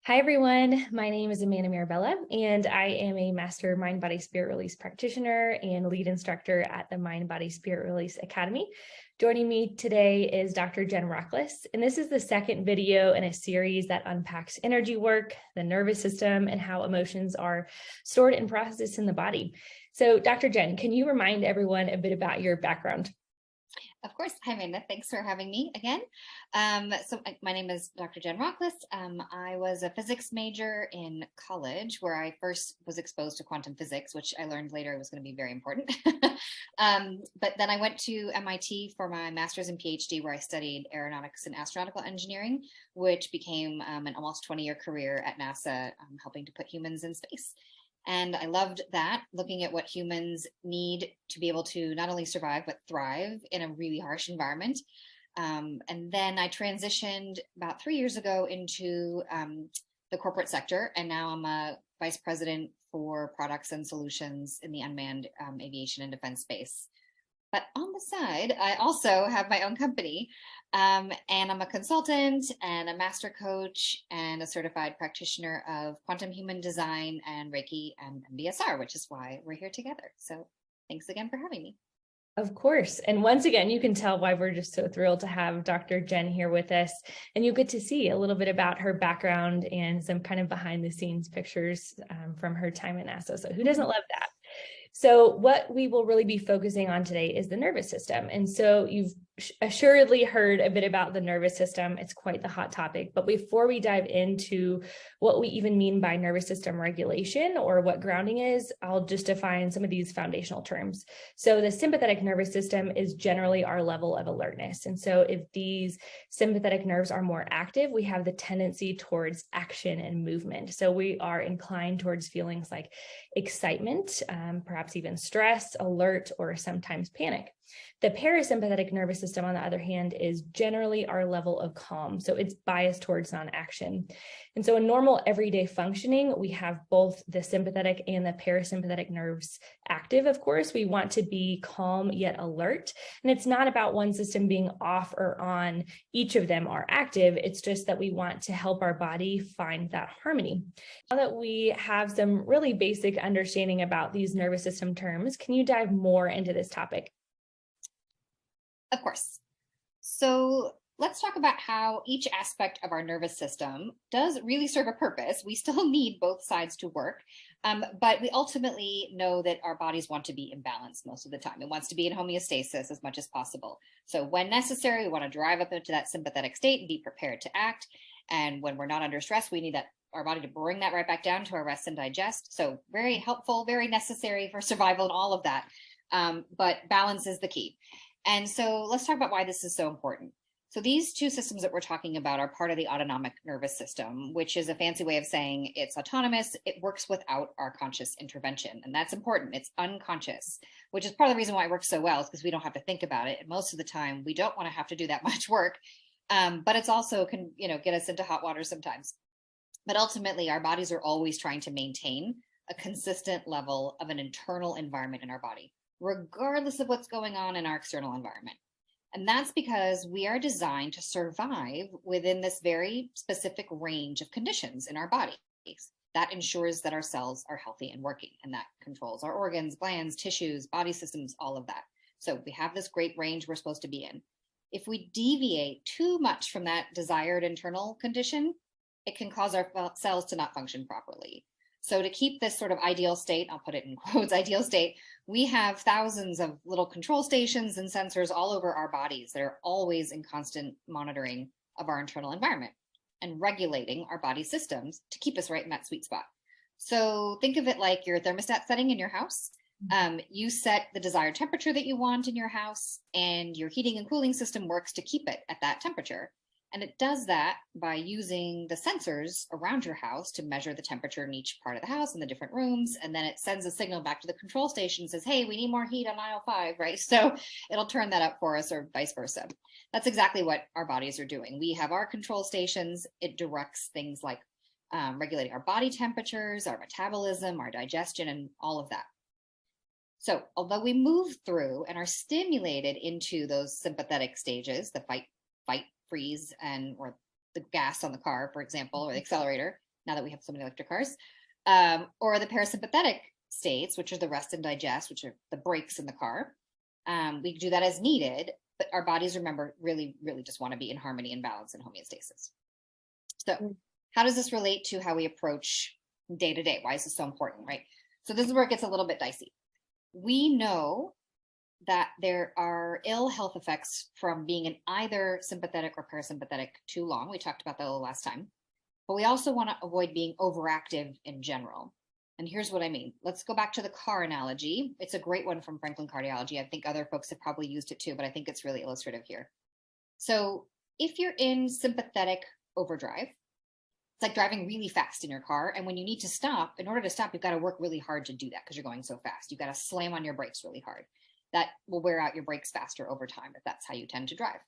Hi, everyone. My name is Amanda Mirabella, and I am a Master Mind Body Spirit Release practitioner and lead instructor at the Mind Body Spirit Release Academy. Joining me today is Dr. Jen Rochlis, and this is the second video in a series that unpacks energy work, the nervous system, and how emotions are stored and processed in the body. So, Dr. Jen, can you remind everyone a bit about your background? Of course. Hi, Amanda. Thanks for having me again. My name is Dr. Jen Rochlis. I was a physics major in college where I first was exposed to quantum physics, which I learned later was going to be very important. But then I went to MIT for my master's and PhD where I studied aeronautics and astronautical engineering, which became an almost 20-year career at NASA, helping to put humans in space. And I loved that, looking at what humans need to be able to not only survive, but thrive in a really harsh environment. And then I transitioned about 3 years ago into the corporate sector. And now I'm a vice president for products and solutions in the unmanned aviation and defense space. But on the side, I also have my own company, and I'm a consultant and a master coach and a certified practitioner of quantum human design and Reiki and MBSR, which is why we're here together. So thanks again for having me. Of course. And once again, you can tell why we're just so thrilled to have Dr. Jen here with us. And you get to see a little bit about her background and some kind of behind the scenes pictures from her time at NASA. So who doesn't love that? So what we will really be focusing on today is the nervous system. And so you've assuredly heard a bit about the nervous system. It's quite the hot topic. But before we dive into what we even mean by nervous system regulation or what grounding is, I'll just define some of these foundational terms. So the sympathetic nervous system is generally our level of alertness. And so if these sympathetic nerves are more active, we have the tendency towards action and movement. So we are inclined towards feelings like excitement, perhaps even stress, alert, or sometimes panic. The parasympathetic nervous system, on the other hand, is generally our level of calm. So it's biased towards non-action. And so in normal everyday functioning, we have both the sympathetic and the parasympathetic nerves active, of course. We want to be calm yet alert. And it's not about one system being off or on. Each of them are active. It's just that we want to help our body find that harmony. Now that we have some really basic understanding about these nervous system terms, can you dive more into this topic? Of course. So let's talk about how each aspect of our nervous system does really serve a purpose. We still need both sides to work, but we ultimately know that our bodies want to be in balance most of the time. It wants to be in homeostasis as much as possible. So when necessary, we want to drive up into that sympathetic state and be prepared to act. And when we're not under stress, we need our body to bring that right back down to our rest and digest. So very helpful, very necessary for survival and all of that. But balance is the key. And so let's talk about why this is so important. So these two systems that we're talking about are part of the autonomic nervous system, which is a fancy way of saying it's autonomous. It works without our conscious intervention. And that's important. It's unconscious, which is part of the reason why it works so well, is because we don't have to think about it. And most of the time, we don't want to have to do that much work. But it's also can, get us into hot water sometimes. But ultimately, our bodies are always trying to maintain a consistent level of an internal environment in our body, regardless of what's going on in our external environment. And that's because we are designed to survive within this very specific range of conditions in our bodies. That ensures that our cells are healthy and working, and that controls our organs, glands, tissues, body systems, all of that. So we have this great range we're supposed to be in. If we deviate too much from that desired internal condition, it can cause our cells to not function properly. So to keep this sort of ideal state, I'll put it in quotes, ideal state, we have thousands of little control stations and sensors all over our bodies that are always in constant monitoring of our internal environment and regulating our body systems to keep us right in that sweet spot. So think of it like your thermostat setting in your house. You set the desired temperature that you want in your house, and your heating and cooling system works to keep it at that temperature. And it does that by using the sensors around your house to measure the temperature in each part of the house and the different rooms. And then it sends a signal back to the control station and says, hey, we need more heat on aisle 5, right? So it'll turn that up for us, or vice versa. That's exactly what our bodies are doing. We have our control stations. It directs things like regulating our body temperatures, our metabolism, our digestion, and all of that. So although we move through and are stimulated into those sympathetic stages, the fight, freeze, or the gas on the car, for example, or the accelerator, now that we have so many electric cars, or the parasympathetic states, which are the rest and digest, which are the brakes in the car. We do that as needed, but our bodies, remember, really, really just want to be in harmony and balance and homeostasis. So how does this relate to how we approach day to day? Why is this so important, right? So this is where it gets a little bit dicey. We know that there are ill health effects from being in either sympathetic or parasympathetic too long. We talked about that the last time, but we also want to avoid being overactive in general. And here's what I mean. Let's go back to the car analogy. It's a great one from Franklin Cardiology. I think other folks have probably used it too, but I think it's really illustrative here. So if you're in sympathetic overdrive, it's like driving really fast in your car. And when you need to stop, in order to stop, you've got to work really hard to do that because you're going so fast. You've got to slam on your brakes really hard. That will wear out your brakes faster over time if that's how you tend to drive.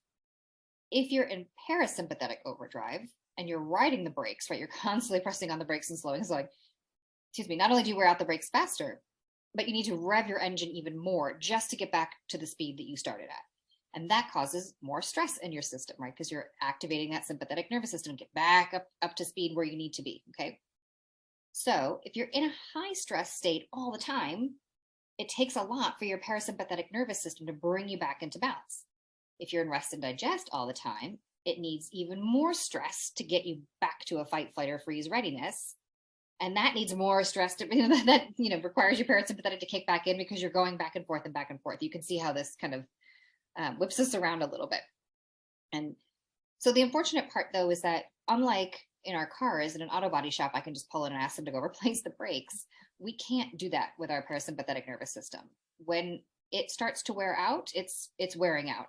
If you're in parasympathetic overdrive and you're riding the brakes, right, you're constantly pressing on the brakes and slowing, excuse me, not only do you wear out the brakes faster, but you need to rev your engine even more just to get back to the speed that you started at. And that causes more stress in your system, right? Because you're activating that sympathetic nervous system to get back up to speed where you need to be, okay? So if you're in a high stress state all the time, it takes a lot for your parasympathetic nervous system to bring you back into balance. If you're in rest and digest all the time, it needs even more stress to get you back to a fight, flight, or freeze readiness. And that needs more stress to, that requires your parasympathetic to kick back in because you're going back and forth and back and forth. You can see how this kind of whips us around a little bit. And so the unfortunate part, though, is that unlike in our cars in an auto body shop, I can just pull in and ask them to go replace the brakes. We can't do that with our parasympathetic nervous system. When it starts to wear out, it's wearing out.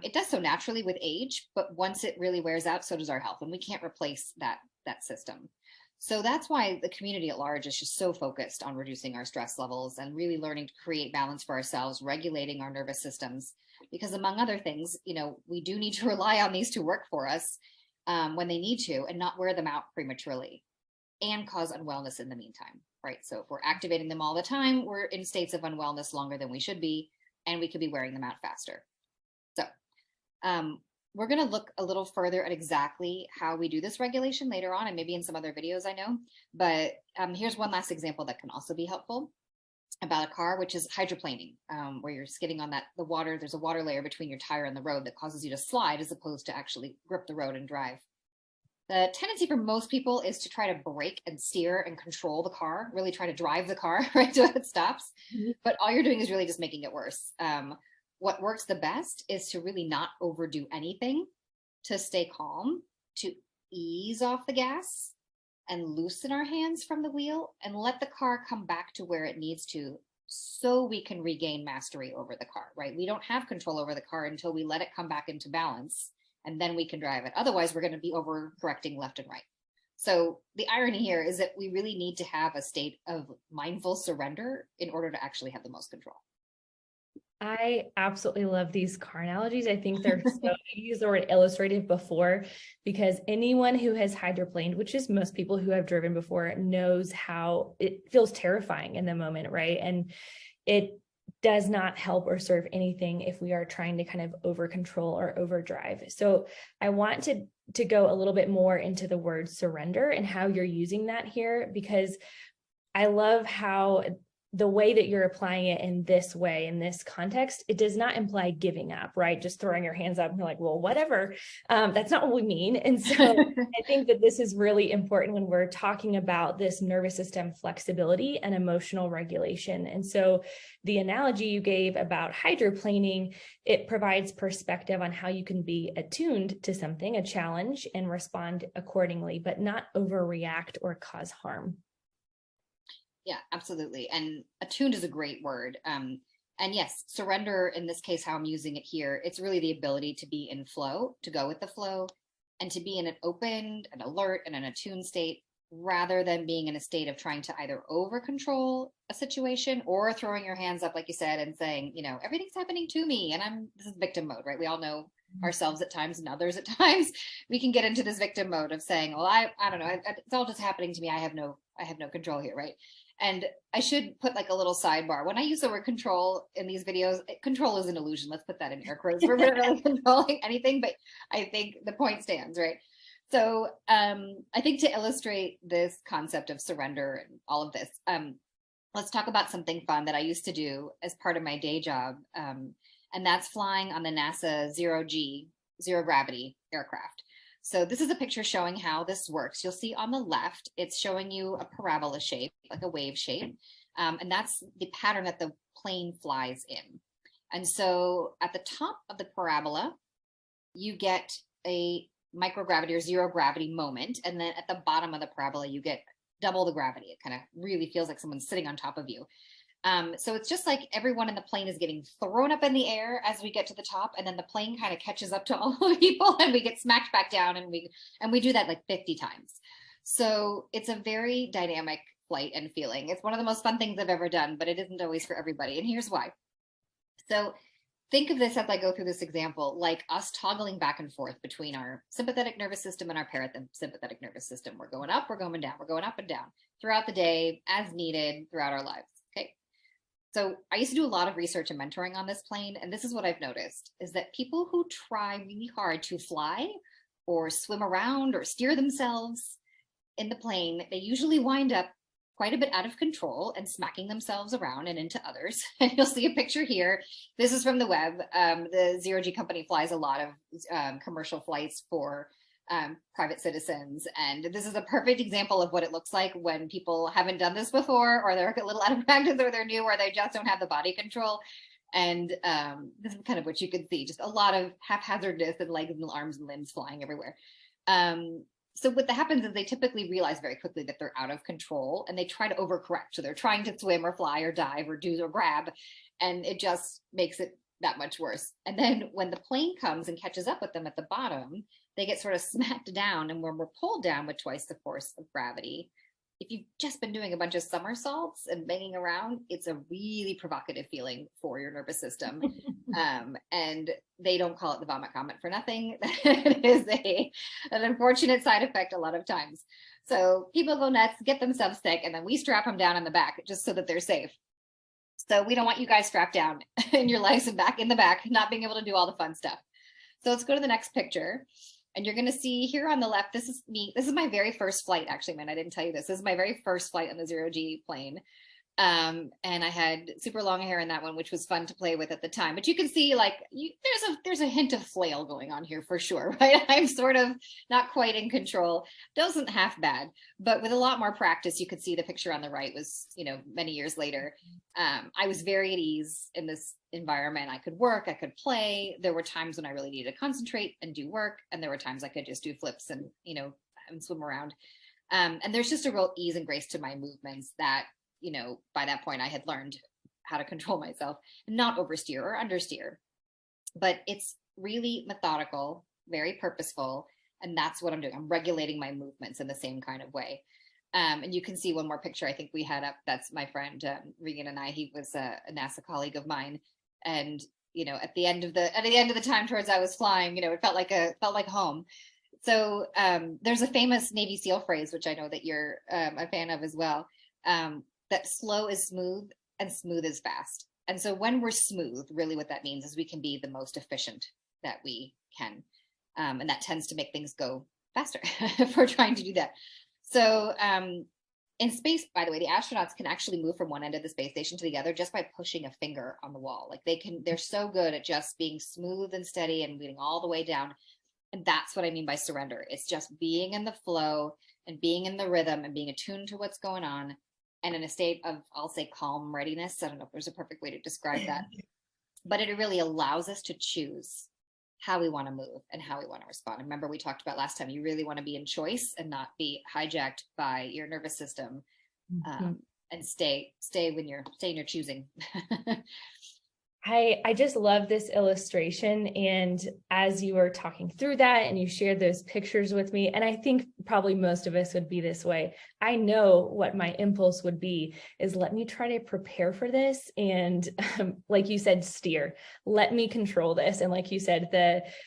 It does so naturally with age, but once it really wears out, so does our health, and we can't replace that system. So that's why the community at large is just so focused on reducing our stress levels and really learning to create balance for ourselves, regulating our nervous systems, because among other things, we do need to rely on these to work for us when they need to, and not wear them out prematurely and cause unwellness in the meantime, right? So if we're activating them all the time, we're in states of unwellness longer than we should be, and we could be wearing them out faster. So we're going to look a little further at exactly how we do this regulation later on, and maybe in some other videos I know, but here's one last example that can also be helpful about a car, which is hydroplaning, where you're skidding on the water. There's a water layer between your tire and the road that causes you to slide as opposed to actually grip the road and drive. The tendency for most people is to try to brake and steer and control the car, really try to drive the car right so it stops. But all you're doing is really just making it worse. What works the best is to really not overdo anything, to stay calm, to ease off the gas and loosen our hands from the wheel and let the car come back to where it needs to so we can regain mastery over the car, right? We don't have control over the car until we let it come back into balance, and then we can drive it. Otherwise, we're going to be overcorrecting left and right. So the irony here is that we really need to have a state of mindful surrender in order to actually have the most control. I absolutely love these car analogies. I think they're so, you used the word illustrative before, because anyone who has hydroplaned, which is most people who have driven before, knows how it feels terrifying in the moment, right? And it does not help or serve anything if we are trying to kind of over control or overdrive. So I want to go a little bit more into the word surrender and how you're using that here, because I love how the way that you're applying it in this way, in this context, it does not imply giving up, right? Just throwing your hands up and you're like, well, whatever. That's not what we mean. And so I think that this is really important when we're talking about this nervous system flexibility and emotional regulation. And so the analogy you gave about hydroplaning, it provides perspective on how you can be attuned to something, a challenge, and respond accordingly, but not overreact or cause harm. Yeah, absolutely. And attuned is a great word. And yes, surrender, in this case, how I'm using it here, it's really the ability to be in flow, to go with the flow, and to be in an open, an alert, and an attuned state, rather than being in a state of trying to either over control a situation or throwing your hands up, like you said, and saying, everything's happening to me. And this is victim mode, right? We all know ourselves at times and others at times. We can get into this victim mode of saying, well, I don't know, it's all just happening to me. I have no control here, right? And I should put like a little sidebar. When I use the word control in these videos, control is an illusion. Let's put that in air quotes. We're not really controlling anything, but I think the point stands, right? So I think to illustrate this concept of surrender and all of this, let's talk about something fun that I used to do as part of my day job. And that's flying on the NASA zero gravity aircraft. So this is a picture showing how this works. You'll see on the left, it's showing you a parabola shape, like a wave shape. And that's the pattern that the plane flies in. And so at the top of the parabola, you get a microgravity or zero gravity moment. And then at the bottom of the parabola, you get double the gravity. It kind of really feels like someone's sitting on top of you. So it's just like everyone in the plane is getting thrown up in the air as we get to the top, and then the plane kind of catches up to all the people and we get smacked back down, and we do that like 50 times. So it's a very dynamic flight and feeling. It's one of the most fun things I've ever done, but it isn't always for everybody. And here's why. So think of this as I go through this example, like us toggling back and forth between our sympathetic nervous system and our parasympathetic nervous system. We're going up, we're going down, we're going up and down throughout the day as needed throughout our lives. Okay. So I used to do a lot of research and mentoring on this plane. And this is what I've noticed is that people who try really hard to fly or swim around or steer themselves in the plane, they usually wind up quite a bit out of control and smacking themselves around and into others. And you'll see a picture here. This is from the web. The Zero G company flies a lot of commercial flights for private citizens. And this is a perfect example of what it looks like when people haven't done this before, or they're a little out of practice, or they're new, or they just don't have the body control. And this is kind of what you can see, just a lot of haphazardness and legs and arms and limbs flying everywhere. So what happens is they typically realize very quickly that they're out of control, and they try to overcorrect. So they're trying to swim or fly or dive or do or grab, and it just makes it that much worse. And then when the plane comes and catches up with them at the bottom, they get sort of smacked down. And when we're pulled down with twice the force of gravity, if you've just been doing a bunch of somersaults and banging around, it's a really provocative feeling for your nervous system. And they don't call it the vomit comet for nothing. It is an unfortunate side effect a lot of times. So people go nuts, get themselves sick, and then we strap them down in the back just so that they're safe. So we don't want you guys strapped down in your lives and back in the back, not being able to do all the fun stuff. So let's go to the next picture. And you're going to see here on the left, this is me. This is my very first flight, actually, man. I didn't tell you this. This is my very first flight on the Zero G plane. And I had super long hair in that one, which was fun to play with at the time. But you can see, like, there's a hint of flail going on here for sure, right? I'm sort of not quite in control. Doesn't half bad, but with a lot more practice, you could see the picture on the right was, many years later. I was very at ease in this environment. I could work, I could play. There were times when I really needed to concentrate and do work, and there were times I could just do flips and and swim around. And there's just a real ease and grace to my movements that by that point I had learned how to control myself and not oversteer or understeer. But it's really methodical, very purposeful, and that's what I'm doing. I'm regulating my movements in the same kind of way. And you can see one more picture I think we had up. That's my friend Regan and I. He was a NASA colleague of mine, and at the end of the time towards I was flying, it felt like home. So there's a famous Navy SEAL phrase, which I know that you're a fan of as well, that slow is smooth and smooth is fast. And so when we're smooth, really what that means is we can be the most efficient that we can. And that tends to make things go faster if we're trying to do that. So in space, by the way, the astronauts can actually move from one end of the space station to the other just by pushing a finger on the wall. Like they're so good at just being smooth and steady and getting all the way down. And that's what I mean by surrender. It's just being in the flow and being in the rhythm and being attuned to what's going on and in a state of, I'll say, calm readiness. I don't know if there's a perfect way to describe that, but it really allows us to choose how we want to move and how we want to respond. Remember, we talked about last time, you really want to be in choice and not be hijacked by your nervous system, and stay in your choosing. I just love this illustration. And as you were talking through that and you shared those pictures with me, and I think probably most of us would be this way. I know what my impulse would be is let me try to prepare for this. And like you said, steer, let me control this. And like you said,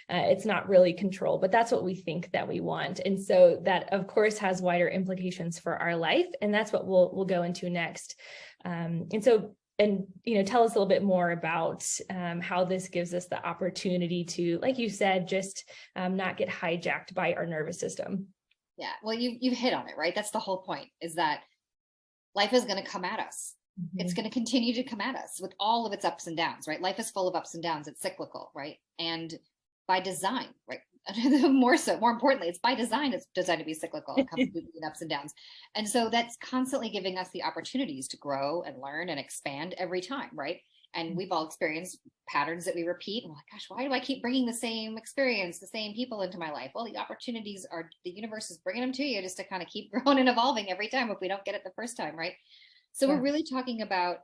it's not really control, but that's what we think that we want. And so that of course has wider implications for our life. And that's what we'll go into next. And so and tell us a little bit more about how this gives us the opportunity to, like you said, just not get hijacked by our nervous system. Yeah, well, you've hit on it, right? That's the whole point, is that life is going to come at us. It's going to continue to come at us with all of its ups and downs, right? Life is full of ups and downs. It's cyclical, right? And by design, right? More importantly, it's by design. It's designed to be cyclical. It comes with ups and downs. And so that's constantly giving us the opportunities to grow and learn and expand every time, right? And we've all experienced patterns that we repeat. And we're like, gosh, why do I keep bringing the same experience, the same people into my life? Well, the opportunities are, the universe is bringing them to you just to kind of keep growing and evolving every time if we don't get it the first time, right? So we're really talking about,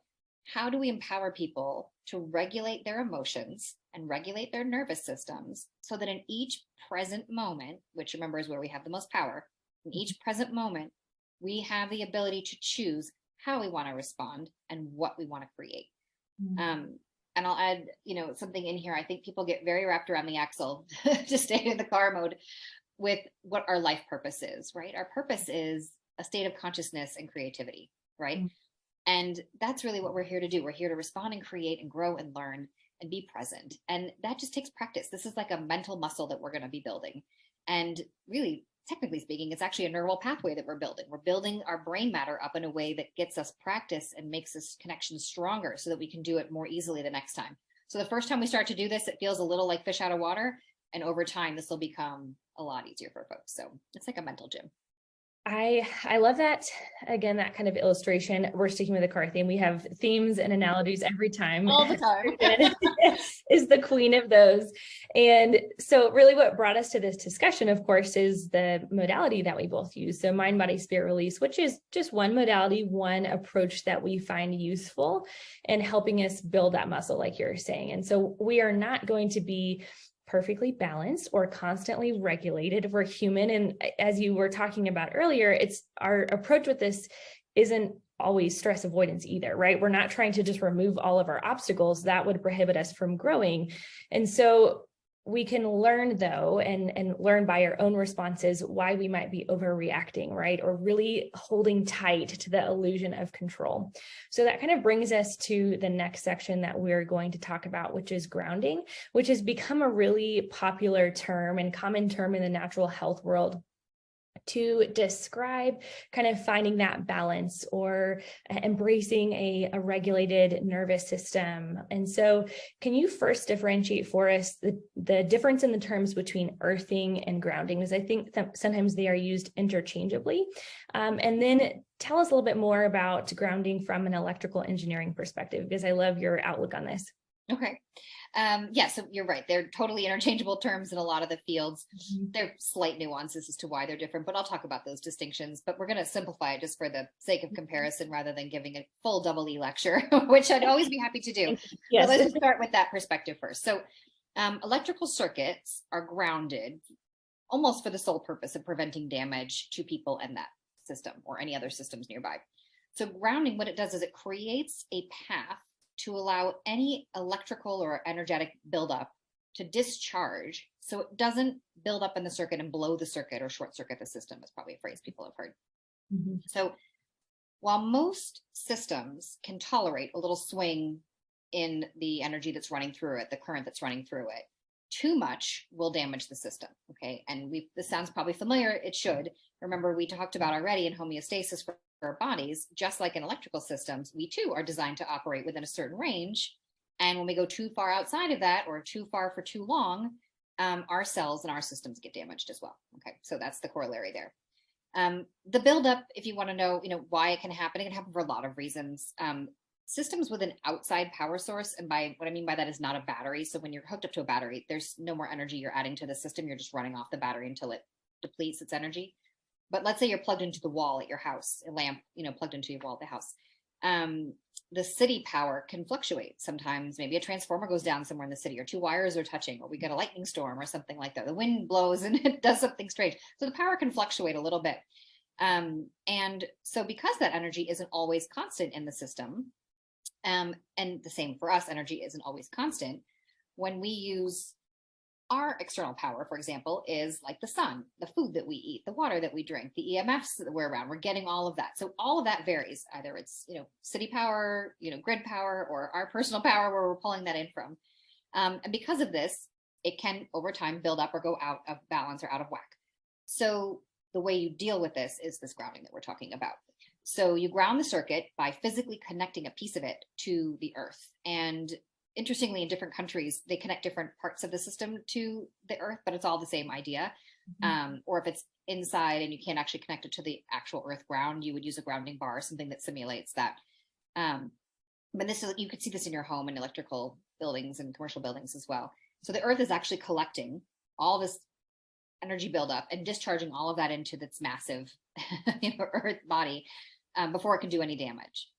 how do we empower people to regulate their emotions and regulate their nervous systems so that in each present moment, which remember is where we have the most power, in each present moment, we have the ability to choose how we want to respond and what we want to create. And I'll add, something in here. I think people get very wrapped around the axle, to stay in the car mode, with what our life purpose is, right? Our purpose is a state of consciousness and creativity, right? And that's really what we're here to do. We're here to respond and create and grow and learn and be present. And that just takes practice. This is like a mental muscle that we're going to be building. And really, technically speaking, it's actually a neural pathway that we're building. We're building our brain matter up in a way that gets us practice and makes this connection stronger so that we can do it more easily the next time. So the first time we start to do this, it feels a little like fish out of water. And over time, this will become a lot easier for folks. So it's like a mental gym. I love that. Again, that kind of illustration. We're sticking with the car theme. We have themes and analogies every time. All the time. Is the queen of those. And so really what brought us to this discussion, of course, is the modality that we both use. So mind, body, spirit release, which is just one modality, one approach that we find useful in helping us build that muscle, like you're saying. And so we are not going to be perfectly balanced or constantly regulated. We're human. And as you were talking about earlier, it's our approach with this isn't always stress avoidance either, right? We're not trying to just remove all of our obstacles that would prohibit us from growing. And so we can learn though, and learn by our own responses why we might be overreacting, right? Or really holding tight to the illusion of control. So that kind of brings us to the next section that we're going to talk about, which is grounding, which has become a really popular term and common term in the natural health world to describe kind of finding that balance or embracing a regulated nervous system. And so can you first differentiate for us the difference in the terms between earthing and grounding? Because I think that sometimes they are used interchangeably. And then tell us a little bit more about grounding from an electrical engineering perspective, because I love your outlook on this. Okay. Yeah, so you're right. They're totally interchangeable terms in a lot of the fields. There are slight nuances as to why they're different, but I'll talk about those distinctions. But we're going to simplify it just for the sake of comparison rather than giving a full double E lecture, which I'd always be happy to do. Yes. So let's just start with that perspective first. So electrical circuits are grounded almost for the sole purpose of preventing damage to people and that system or any other systems nearby. So grounding, what it does is it creates a path to allow any electrical or energetic buildup to discharge so it doesn't build up in the circuit and blow the circuit or short circuit the system. Is probably a phrase people have heard. So while most systems can tolerate a little swing in the energy that's running through it, the current that's running through it, too much will damage the system. Okay. And this sounds probably familiar. It should. Remember, we talked about already in homeostasis for our bodies, just like in electrical systems, we too are designed to operate within a certain range. And when we go too far outside of that or too far for too long, our cells and our systems get damaged as well. Okay. So that's the corollary there. The buildup, if you want to know, why it can happen for a lot of reasons. Systems with an outside power source, and by what I mean by that is not a battery. So when you're hooked up to a battery, there's no more energy you're adding to the system. You're just running off the battery until it depletes its energy. But let's say you're plugged into the wall at your house, a lamp, plugged into your wall at the house. The city power can fluctuate. Sometimes maybe a transformer goes down somewhere in the city, or two wires are touching, or we get a lightning storm or something like that. The wind blows and it does something strange. So the power can fluctuate a little bit. And so because that energy isn't always constant in the system, and the same for us, energy isn't always constant. When we use our external power, for example, is like the sun, the food that we eat, the water that we drink, the EMFs that we're around. We're getting all of that. So all of that varies. Either it's, city power, grid power, or our personal power where we're pulling that in from. And because of this, it can over time build up or go out of balance or out of whack. So the way you deal with this is this grounding that we're talking about. So you ground the circuit by physically connecting a piece of it to the earth. And interestingly, in different countries, they connect different parts of the system to the earth, but it's all the same idea. Or if it's inside and you can't actually connect it to the actual earth ground, you would use a grounding bar, something that simulates that. But this is, you could see this in your home and electrical buildings and commercial buildings as well. So the earth is actually collecting all this energy buildup and discharging all of that into this massive earth body before it can do any damage.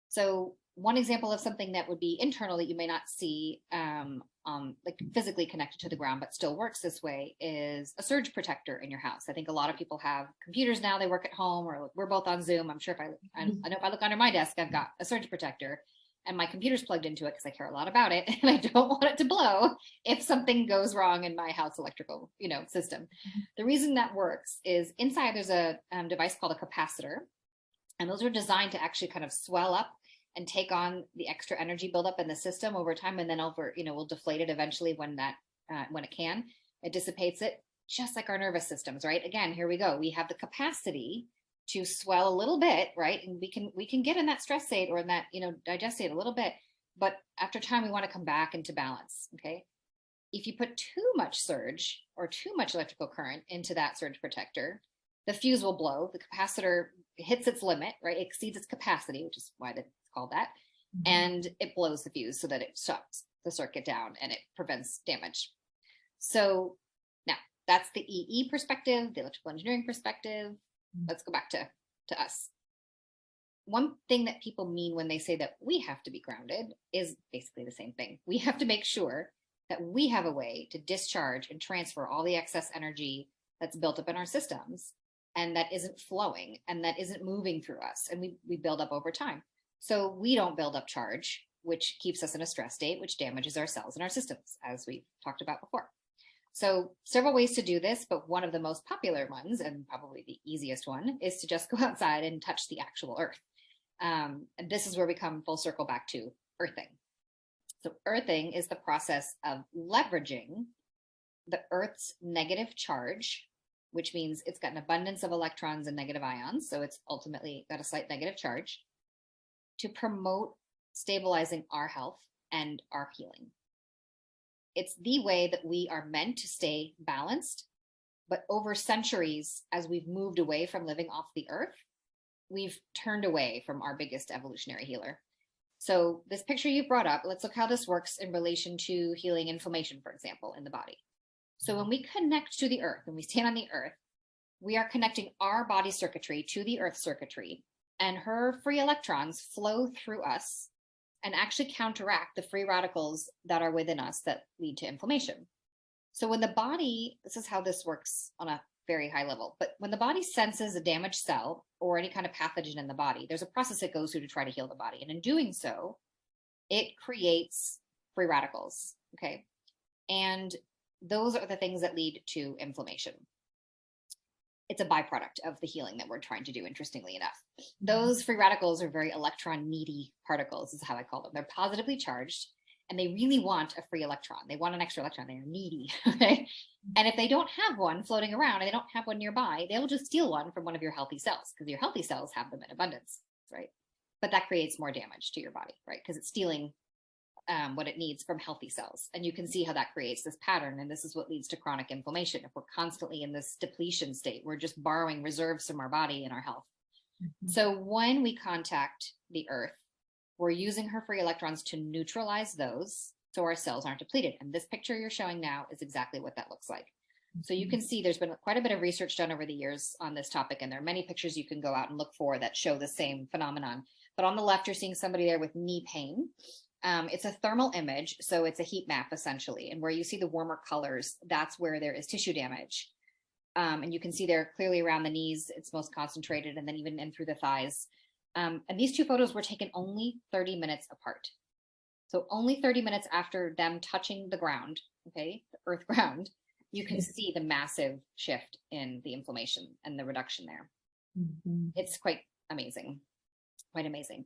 So one example of something that would be internal that you may not see like physically connected to the ground but still works this way is a surge protector in your house. I think a lot of people have computers now, they work at home, or we're both on Zoom. I'm sure I know if I look under my desk, I've got a surge protector and my computer's plugged into it because I care a lot about it and I don't want it to blow if something goes wrong in my house electrical system. The reason that works is inside there's a device called a capacitor, and those are designed to actually kind of swell up and take on the extra energy buildup in the system over time, and then we'll deflate it eventually when it can. It dissipates it, just like our nervous systems, right? Again, here we go. We have the capacity to swell a little bit, right? And we can get in that stress state or in that digest state a little bit, but after time we want to come back into balance. Okay. If you put too much surge or too much electrical current into that surge protector, the fuse will blow. The capacitor hits its limit, right? It exceeds its capacity, which is why it's called that. And it blows the fuse so that it shuts the circuit down and it prevents damage. So now that's the EE perspective, the electrical engineering perspective. Let's go back to us. One thing that people mean when they say that we have to be grounded is basically the same thing. We have to make sure that we have a way to discharge and transfer all the excess energy that's built up in our systems and that isn't flowing and that isn't moving through us, and we build up over time. So we don't build up charge, which keeps us in a stress state, which damages our cells and our systems, as we talked about before. So several ways to do this, but one of the most popular ones, and probably the easiest one, is to just go outside and touch the actual earth. And this is where we come full circle back to earthing. So earthing is the process of leveraging the earth's negative charge, which means it's got an abundance of electrons and negative ions, so it's ultimately got a slight negative charge, to promote stabilizing our health and our healing. It's the way that we are meant to stay balanced, but over centuries, as we've moved away from living off the earth, we've turned away from our biggest evolutionary healer. So this picture you brought up, let's look how this works in relation to healing inflammation, for example, in the body. So when we connect to the earth, when we stand on the earth, we are connecting our body circuitry to the earth circuitry, and her free electrons flow through us and actually counteract the free radicals that are within us that lead to inflammation. So when the body, this is how this works on a very high level, but when the body senses a damaged cell or any kind of pathogen in the body, there's a process it goes through to try to heal the body. And in doing so, it creates free radicals, okay? And those are the things that lead to inflammation. It's a byproduct of the healing that we're trying to do, interestingly enough. Those free radicals are very electron needy particles, is how I call them. They're positively charged, and they really want a free electron. They want an extra electron. They're needy, okay? And if they don't have one floating around and they don't have one nearby, they'll just steal one from one of your healthy cells, because your healthy cells have them in abundance, right? But that creates more damage to your body, right? Because it's stealing what it needs from healthy cells. And you can see how that creates this pattern. And this is what leads to chronic inflammation. If we're constantly in this depletion state, we're just borrowing reserves from our body and our health. So when we contact the earth, we're using her free electrons to neutralize those so our cells aren't depleted. And this picture you're showing now is exactly what that looks like. So you can see there's been quite a bit of research done over the years on this topic, and there are many pictures you can go out and look for that show the same phenomenon. But on the left, you're seeing somebody there with knee pain. It's a thermal image, so it's a heat map essentially. And where you see the warmer colors, that's where there is tissue damage. And you can see there clearly around the knees, it's most concentrated, and then even in through the thighs. And these two photos were taken only 30 minutes apart. So only 30 minutes after them touching the ground, okay, the earth ground, you can see the massive shift in the inflammation and the reduction there. It's quite amazing, quite amazing.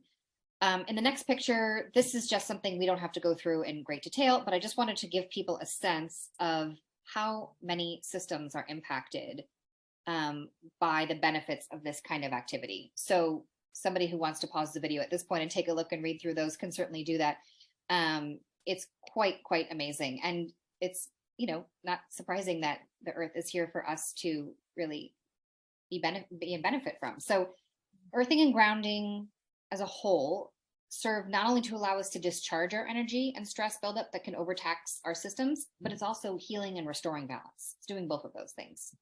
In the next picture, this is just something we don't have to go through in great detail, but I just wanted to give people a sense of how many systems are impacted by the benefits of this kind of activity. So somebody who wants to pause the video at this point and take a look and read through those can certainly do that. It's quite amazing. And it's, you know, not surprising that the earth is here for us to really be and benefit from. So earthing and grounding as a whole serve not only to allow us to discharge our energy and stress buildup that can overtax our systems, but it's also healing and restoring balance. It's doing both of those things.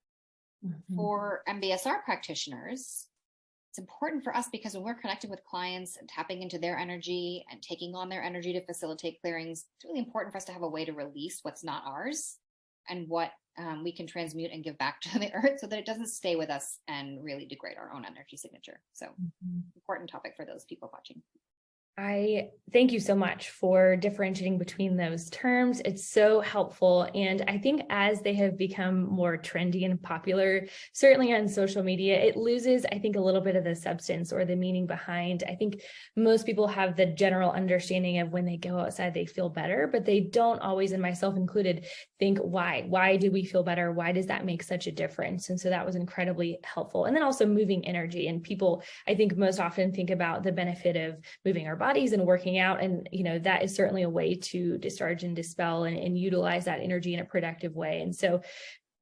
For MBSR practitioners, it's important for us because when we're connecting with clients and tapping into their energy and taking on their energy to facilitate clearings, it's really important for us to have a way to release what's not ours and what we can transmute and give back to the earth so that it doesn't stay with us and really degrade our own energy signature. So important topic for those people watching. I thank you so much for differentiating between those terms. It's so helpful. And I think as they have become more trendy and popular, certainly on social media, it loses, I think, a little bit of the substance or the meaning behind. I think most people have the general understanding of when they go outside, they feel better, but they don't always, and myself included, think why? Why do we feel better? Why does that make such a difference? And so that was incredibly helpful. And then also moving energy. And people, I think, most often think about the benefit of moving our bodies and working out. And, you know, that is certainly a way to discharge and dispel and utilize that energy in a productive way. And so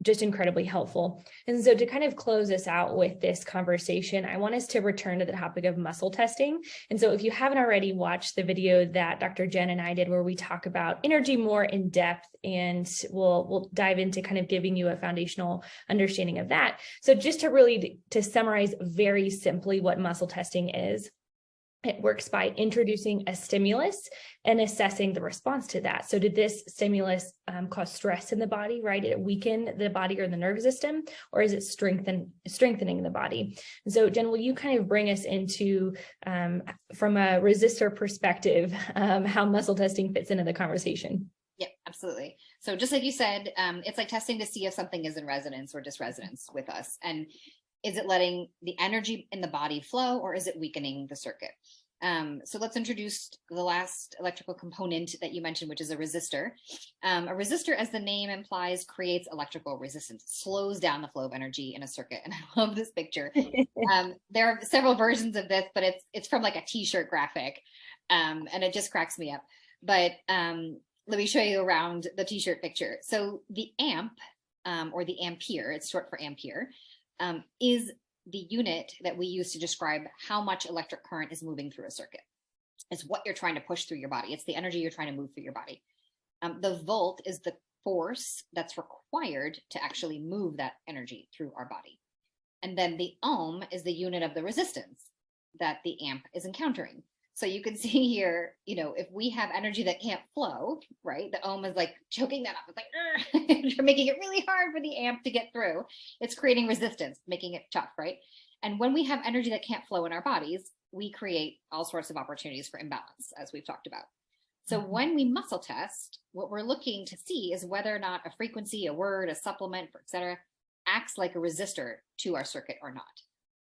just incredibly helpful. And so to kind of close us out with this conversation, I want us to return to the topic of muscle testing. And so if you haven't already watched the video that Dr. Jen and I did, where we talk about energy more in depth, and we'll dive into kind of giving you a foundational understanding of that. So just to summarize very simply what muscle testing is, it works by introducing a stimulus and assessing the response to that. So did this stimulus cause stress in the body, right? Did it weaken the body or the nervous system, or is it strengthening the body? And so Jen, will you kind of bring us into, from a resistor perspective, how muscle testing fits into the conversation? Yeah, absolutely. So just like you said, it's like testing to see if something is in resonance or disresonance with us. And is it letting the energy in the body flow, or is it weakening the circuit? So let's introduce the last electrical component that you mentioned, which is a resistor. A resistor, as the name implies, creates electrical resistance, slows down the flow of energy in a circuit. And I love this picture. There are several versions of this, but it's from like a t-shirt graphic, and it just cracks me up. But let me show you around the t-shirt picture. So the amp, or the ampere, it's short for ampere, is the unit that we use to describe how much electric current is moving through a circuit. It's what you're trying to push through your body. It's the energy you're trying to move through your body. The volt is the force that's required to actually move that energy through our body. And then the ohm is the unit of the resistance that the amp is encountering. So you can see here, you know, if we have energy that can't flow, right, the ohm is like choking that up. It's like, you're making it really hard for the amp to get through. It's creating resistance, making it tough, right? And when we have energy that can't flow in our bodies, we create all sorts of opportunities for imbalance, as we've talked about. So when we muscle test, what we're looking to see is whether or not a frequency, a word, a supplement, et cetera, acts like a resistor to our circuit or not.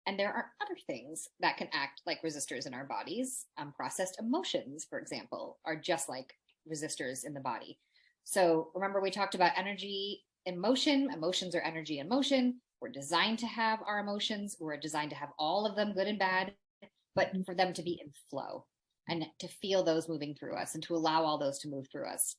And there are other things that can act like resistors in our bodies. Unprocessed emotions, for example, are just like resistors in the body. So remember, we talked about energy in motion. Emotions are energy in motion. We're designed to have our emotions. We're designed to have all of them, good and bad, but for them to be in flow and to feel those moving through us and to allow all those to move through us.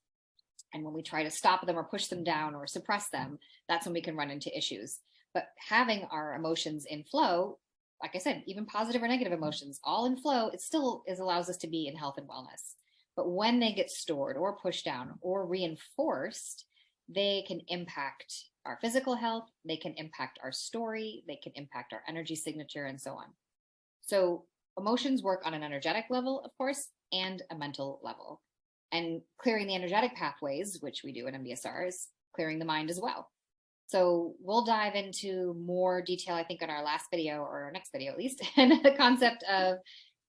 And when we try to stop them or push them down or suppress them, that's when we can run into issues. But having our emotions in flow, like I said, even positive or negative emotions, all in flow, it still allows us to be in health and wellness. But when they get stored or pushed down or reinforced, they can impact our physical health, they can impact our story, they can impact our energy signature, and so on. So emotions work on an energetic level, of course, and a mental level. And clearing the energetic pathways, which we do in MBSR, is clearing the mind as well. So we'll dive into more detail, I think, in our last video, or our next video at least, and the concept of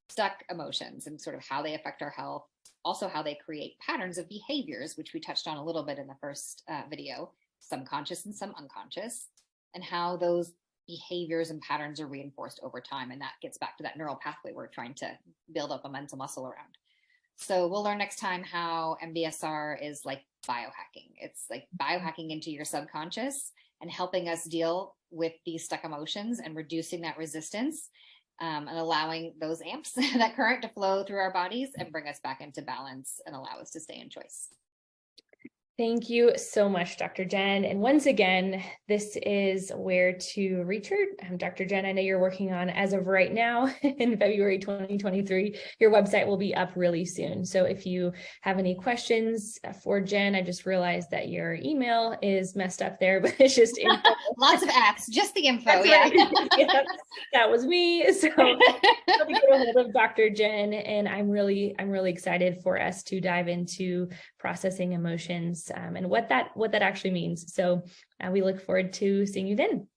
stuck emotions and sort of how they affect our health, also how they create patterns of behaviors, which we touched on a little bit in the first video, some conscious and some unconscious, and how those behaviors and patterns are reinforced over time. And that gets back to that neural pathway we're trying to build up a mental muscle around. So we'll learn next time how MBSR is like biohacking. It's like biohacking into your subconscious and helping us deal with these stuck emotions and reducing that resistance, and allowing those amps, that current, to flow through our bodies and bring us back into balance and allow us to stay in choice. Thank you so much, Dr. Jen. And once again, this is where to reach her. Dr. Jen, I know you're working on, as of right now, in February 2023, your website will be up really soon. So if you have any questions for Jen, I just realized that your email is messed up there, but it's just info. Lots of apps, just the info. That's yeah. Right. Yeah, that was me. So I'll get a hold of Dr. Jen, and I'm really excited for us to dive into processing emotions and what that actually means. So we look forward to seeing you then.